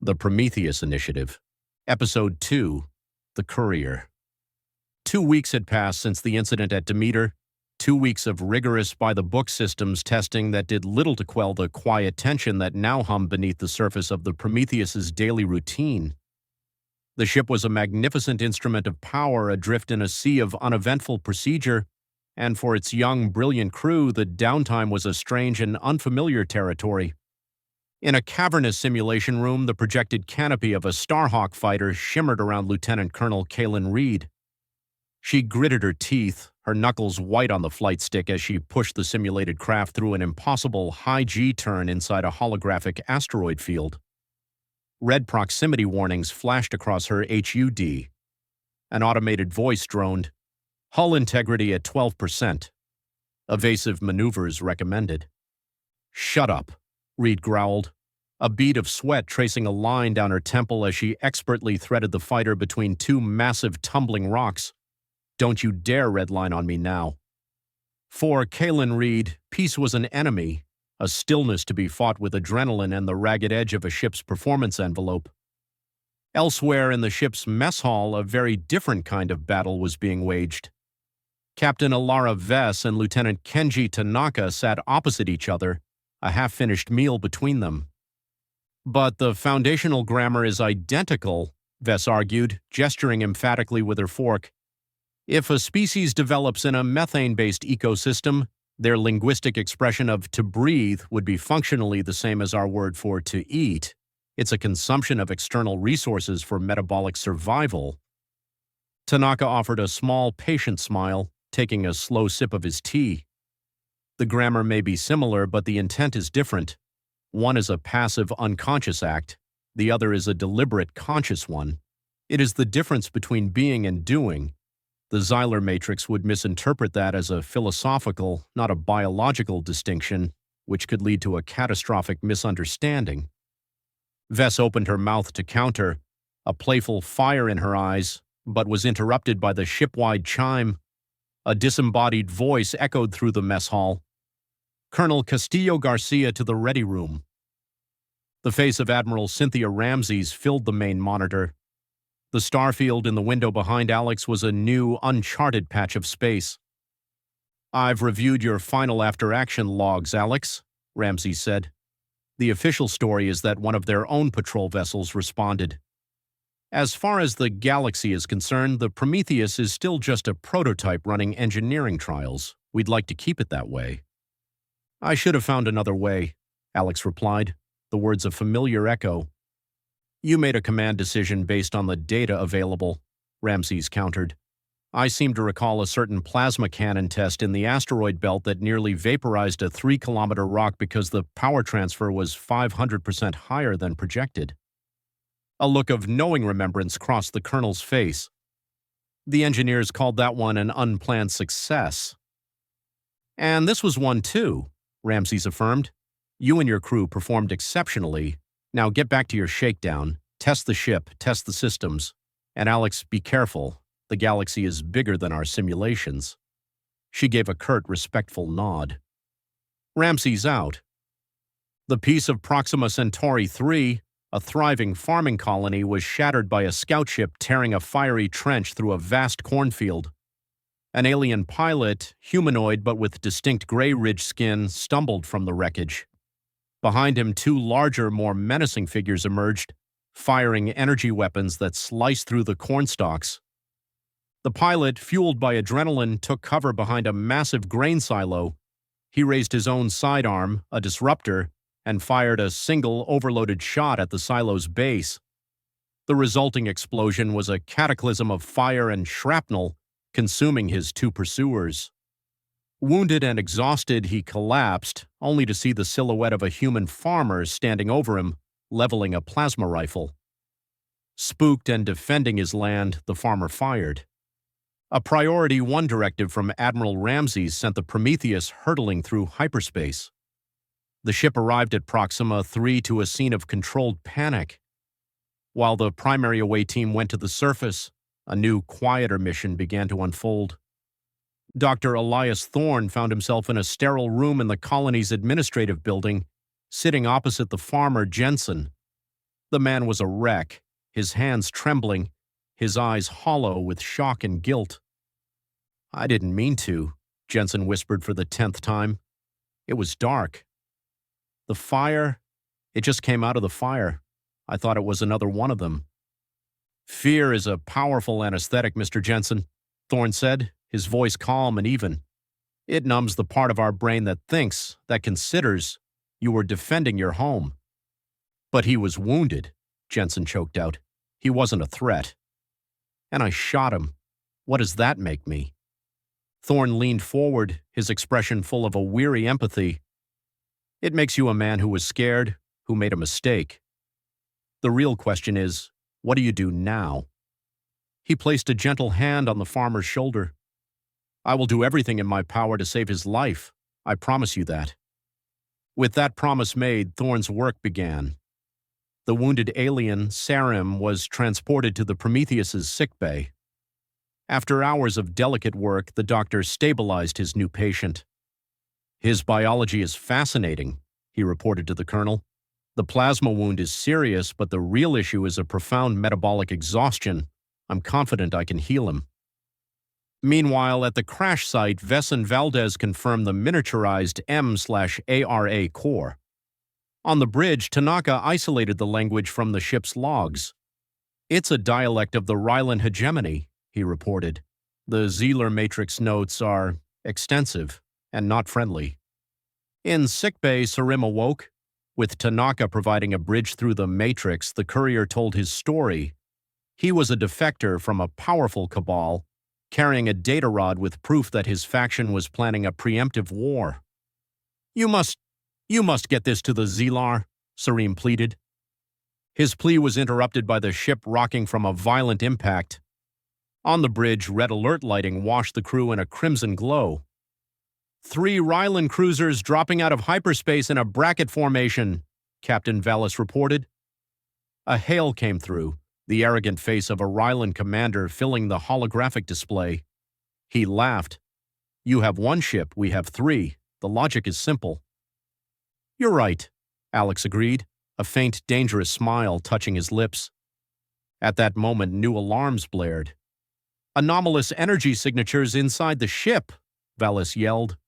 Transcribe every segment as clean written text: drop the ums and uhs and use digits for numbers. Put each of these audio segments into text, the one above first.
The Prometheus Initiative. Episode 2, The Courier. 2 weeks had passed since the incident at Demeter, 2 weeks of rigorous by-the-book systems testing that did little to quell the quiet tension that now hummed beneath the surface of the Prometheus's daily routine. The ship was a magnificent instrument of power adrift in a sea of uneventful procedure, and for its young, brilliant crew, the downtime was a strange and unfamiliar territory. In a cavernous simulation room, the projected canopy of a Starhawk fighter shimmered around Lieutenant Colonel Kaylin Reed. She gritted her teeth, her knuckles white on the flight stick as she pushed the simulated craft through an impossible high G-turn inside a holographic asteroid field. Red proximity warnings flashed across her HUD. An automated voice droned, "Hull integrity at 12%. Evasive maneuvers recommended." "Shut up," Reed growled, a bead of sweat tracing a line down her temple as she expertly threaded the fighter between two massive tumbling rocks. "Don't you dare redline on me now." For Kaylin Reed, peace was an enemy, a stillness to be fought with adrenaline and the ragged edge of a ship's performance envelope. Elsewhere in the ship's mess hall, a very different kind of battle was being waged. Captain Alara Vess and Lieutenant Kenji Tanaka sat opposite each other, a half-finished meal between them. "But the foundational grammar is identical," Vess argued, gesturing emphatically with her fork. "If a species develops in a methane-based ecosystem, their linguistic expression of to breathe would be functionally the same as our word for to eat. It's a consumption of external resources for metabolic survival." Tanaka offered a small, patient smile, taking a slow sip of his tea. "The grammar may be similar, but the intent is different. One is a passive, unconscious act. The other is a deliberate, conscious one. It is the difference between being and doing. The Xyler matrix would misinterpret that as a philosophical, not a biological distinction, which could lead to a catastrophic misunderstanding." Vess opened her mouth to counter, a playful fire in her eyes, but was interrupted by the ship-wide chime. A disembodied voice echoed through the mess hall. "Colonel Castillo-Garcia to the ready room." The face of Admiral Cynthia Ramses filled the main monitor. The starfield in the window behind Alex was a new, uncharted patch of space. "I've reviewed your final after-action logs, Alex," Ramses said. "The official story is that one of their own patrol vessels responded. As far as the galaxy is concerned, the Prometheus is still just a prototype running engineering trials. We'd like to keep it that way." "I should have found another way," Alex replied, the words a familiar echo. "You made a command decision based on the data available," Ramses countered. "I seem to recall a certain plasma cannon test in the asteroid belt that nearly vaporized a 3-kilometer rock because the power transfer was 500% higher than projected." A look of knowing remembrance crossed the colonel's face. "The engineers called that one an unplanned success." "And this was one too," Ramses affirmed. "You and your crew performed exceptionally. Now get back to your shakedown, test the ship, test the systems. And Alex, be careful. The galaxy is bigger than our simulations." She gave a curt, respectful nod. "Ramsey's out." The piece of Proxima Centauri 3, a thriving farming colony, was shattered by a scout ship tearing a fiery trench through a vast cornfield. An alien pilot, humanoid but with distinct gray ridge skin, stumbled from the wreckage. Behind him, two larger, more menacing figures emerged, firing energy weapons that sliced through the cornstalks. The pilot, fueled by adrenaline, took cover behind a massive grain silo. He raised his own sidearm, a disruptor, and fired a single overloaded shot at the silo's base. The resulting explosion was a cataclysm of fire and shrapnel, consuming his two pursuers. Wounded and exhausted, he collapsed, only to see the silhouette of a human farmer standing over him, leveling a plasma rifle. Spooked and defending his land, the farmer fired. A Priority 1 directive from Admiral Ramsey sent the Prometheus hurtling through hyperspace. The ship arrived at Proxima 3 to a scene of controlled panic. While the primary away team went to the surface, a new, quieter mission began to unfold. Dr. Elias Thorne found himself in a sterile room in the colony's administrative building, sitting opposite the farmer Jensen. The man was a wreck, his hands trembling, his eyes hollow with shock and guilt. "I didn't mean to," Jensen whispered for the 10th time. "It was dark. The fire, it just came out of the fire. I thought it was another one of them." "Fear is a powerful anesthetic, Mr. Jensen," Thorne said, his voice calm and even. "It numbs the part of our brain that thinks, that considers. You were defending your home." "But he was wounded," Jensen choked out. "He wasn't a threat." "And I shot him. What does that make me?" Thorne leaned forward, his expression full of a weary empathy. "It makes you a man who was scared, who made a mistake. The real question is, what do you do now?" He placed a gentle hand on the farmer's shoulder. "I will do everything in my power to save his life. I promise you that." With that promise made, Thorne's work began. The wounded alien, Sarim, was transported to the Prometheus's sickbay. After hours of delicate work, the doctor stabilized his new patient. "His biology is fascinating," he reported to the colonel. "The plasma wound is serious, but the real issue is a profound metabolic exhaustion. I'm confident I can heal him." Meanwhile, at the crash site, Vess and Valdez confirmed the miniaturized M/ARA core. On the bridge, Tanaka isolated the language from the ship's logs. "It's a dialect of the Rylan Hegemony," he reported. "The Zeeler matrix notes are extensive and not friendly." In sickbay, Sarim awoke. With Tanaka providing a bridge through the matrix, the courier told his story. He was a defector from a powerful cabal, carrying a data rod with proof that his faction was planning a preemptive war. You must get this to the Zeelar," Sarim pleaded. His plea was interrupted by the ship rocking from a violent impact. On the bridge, red alert lighting washed the crew in a crimson glow. "3 Rylan cruisers dropping out of hyperspace in a bracket formation," Captain Vallis reported. A hail came through, the arrogant face of a Rylan commander filling the holographic display. He laughed. "You have 1 ship, we have 3. The logic is simple." "You're right," Alex agreed, a faint, dangerous smile touching his lips. At that moment, new alarms blared. "Anomalous energy signatures inside the ship," Vallis yelled.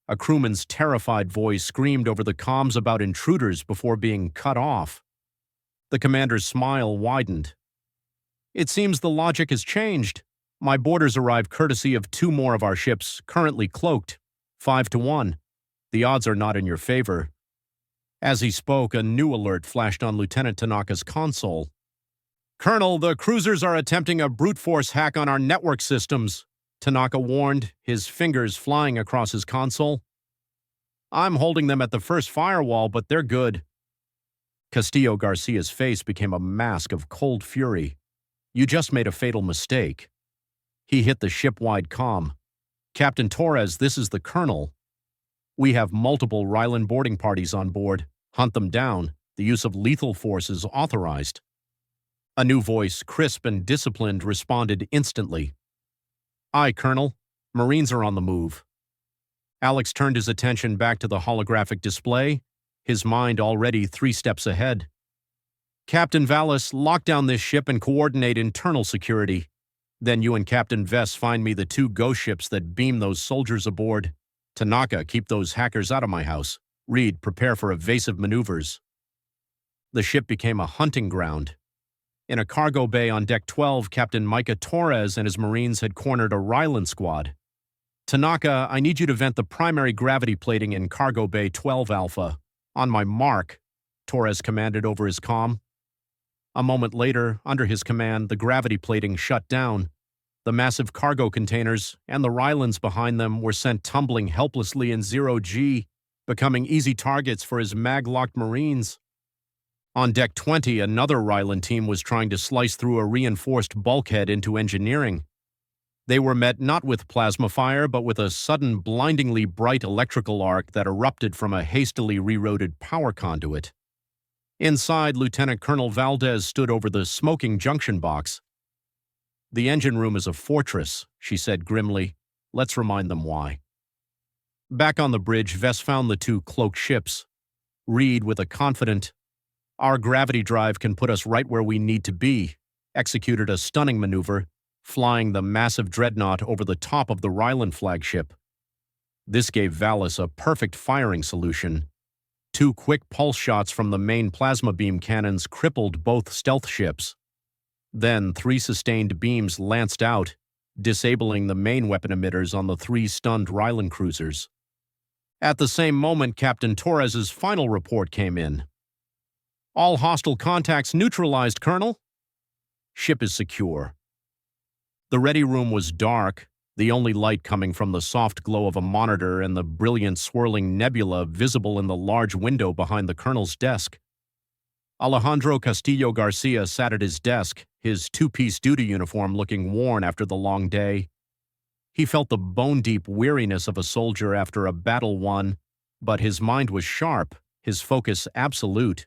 A crewman's terrified voice screamed over the comms about intruders before being cut off. The commander's smile widened. "It seems the logic has changed. My boarders arrived courtesy of 2 more of our ships, currently cloaked. 5 to 1. The odds are not in your favor." As he spoke, a new alert flashed on Lieutenant Tanaka's console. "Colonel, the cruisers are attempting a brute force hack on our network systems," Tanaka warned, his fingers flying across his console. "I'm holding them at the first firewall, but they're good." Castillo-Garcia's face became a mask of cold fury. "You just made a fatal mistake." He hit the ship-wide comm. "Captain Torres, this is the Colonel. We have multiple Rylan boarding parties on board. Hunt them down. The use of lethal force is authorized." A new voice, crisp and disciplined, responded instantly. "Aye, Colonel. Marines are on the move. Alex turned his attention back to the holographic display, his mind already 3 steps ahead. Captain Vallis, lock down this ship and coordinate internal security. Then you and Captain Vess find me the 2 ghost ships that beam those soldiers aboard. Tanaka, keep those hackers out of my house. Reed, prepare for evasive maneuvers. The ship became a hunting ground. In a cargo bay on Deck 12, Captain Micah Torres and his Marines had cornered a Rylan squad. Tanaka, I need you to vent the primary gravity plating in Cargo Bay 12 Alpha. On my mark, Torres commanded over his comm. A moment later, under his command, the gravity plating shut down. The massive cargo containers and the Rylans behind them were sent tumbling helplessly in 0G, becoming easy targets for his mag-locked Marines. On Deck 20, another Rylan team was trying to slice through a reinforced bulkhead into engineering. They were met not with plasma fire, but with a sudden, blindingly bright electrical arc that erupted from a hastily rerouted power conduit. Inside, Lieutenant Colonel Valdez stood over the smoking junction box. "The engine room is a fortress," she said grimly. "Let's remind them why." Back on the bridge, Vess found the 2 cloaked ships. Reed, with a confident, "Our gravity drive can put us right where we need to be," executed a stunning maneuver, flying the massive dreadnought over the top of the Rylan flagship. This gave Vallis a perfect firing solution. 2 quick pulse shots from the main plasma beam cannons crippled both stealth ships. Then 3 sustained beams lanced out, disabling the main weapon emitters on the 3 stunned Rylan cruisers. At the same moment, Captain Torres's final report came in. "All hostile contacts neutralized, Colonel." "Ship is secure." The ready room was dark, the only light coming from the soft glow of a monitor and the brilliant swirling nebula visible in the large window behind the colonel's desk. Alejandro Castillo-Garcia sat at his desk, his 2-piece duty uniform looking worn after the long day. He felt the bone-deep weariness of a soldier after a battle won, but his mind was sharp, his focus absolute.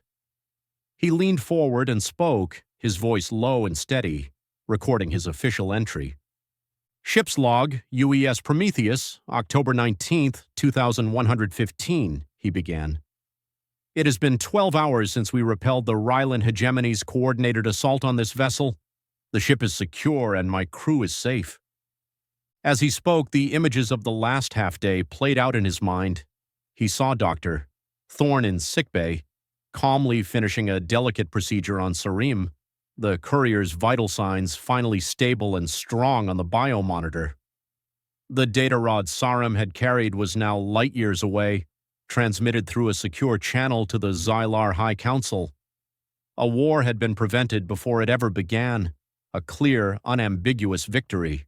He leaned forward and spoke, his voice low and steady, recording his official entry. "Ship's log, UES Prometheus, October 19th, 2115, he began. "It has been 12 hours since we repelled the Rylan Hegemony's coordinated assault on this vessel. The ship is secure and my crew is safe." As he spoke, the images of the last half-day played out in his mind. He saw Dr. Thorne in sickbay, calmly finishing a delicate procedure on Sarim, the Courier's vital signs finally stable and strong on the biomonitor. The data rod Sarim had carried was now light years away, transmitted through a secure channel to the Xylar High Council. A war had been prevented before it ever began, a clear, unambiguous victory.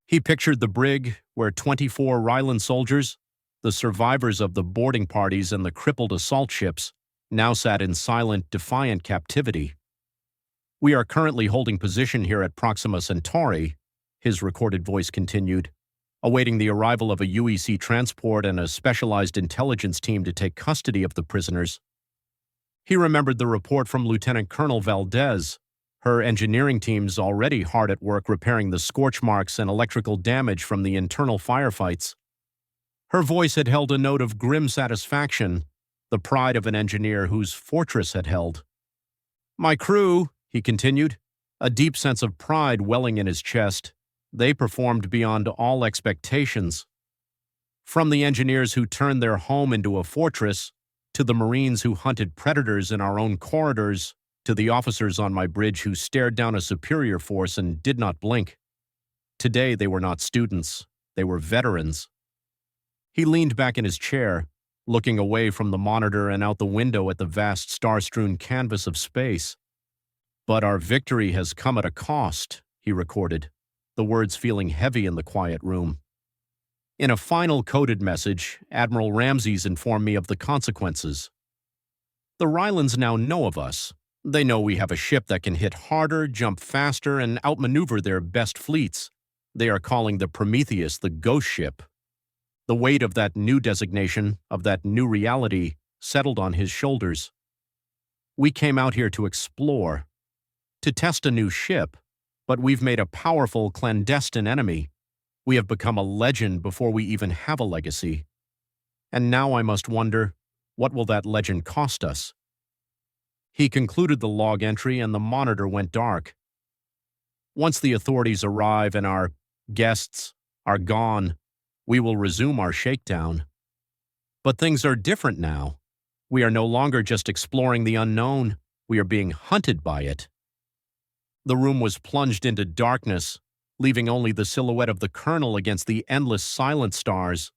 He pictured the brig, where 24 Rylan soldiers, the survivors of the boarding parties and the crippled assault ships, now sat in silent, defiant captivity. "We are currently holding position here at Proxima Centauri," his recorded voice continued, "awaiting the arrival of a UEC transport and a specialized intelligence team to take custody of the prisoners." He remembered the report from Lieutenant Colonel Valdez, her engineering teams already hard at work repairing the scorch marks and electrical damage from the internal firefights. Her voice had held a note of grim satisfaction, the pride of an engineer whose fortress had held. "My crew," he continued, a deep sense of pride welling in his chest, "they performed beyond all expectations. From the engineers who turned their home into a fortress, to the Marines who hunted predators in our own corridors, to the officers on my bridge who stared down a superior force and did not blink. Today they were not students, they were veterans." He leaned back in his chair, looking away from the monitor and out the window at the vast star-strewn canvas of space. "But our victory has come at a cost," he recorded, the words feeling heavy in the quiet room. In a final coded message, Admiral Ramses informed me of the consequences. "The Rylans now know of us. They know we have a ship that can hit harder, jump faster, and outmaneuver their best fleets. They are calling the Prometheus the ghost ship." The weight of that new designation, of that new reality, settled on his shoulders. "We came out here to explore, to test a new ship, but we've made a powerful clandestine enemy. We have become a legend before we even have a legacy. And now I must wonder, what will that legend cost us? He concluded the log entry and the monitor went dark. Once the authorities arrive and our guests are gone, we will resume our shakedown. But things are different now. We are no longer just exploring the unknown, we are being hunted by it. The room was plunged into darkness, leaving only the silhouette of the colonel against the endless silent stars.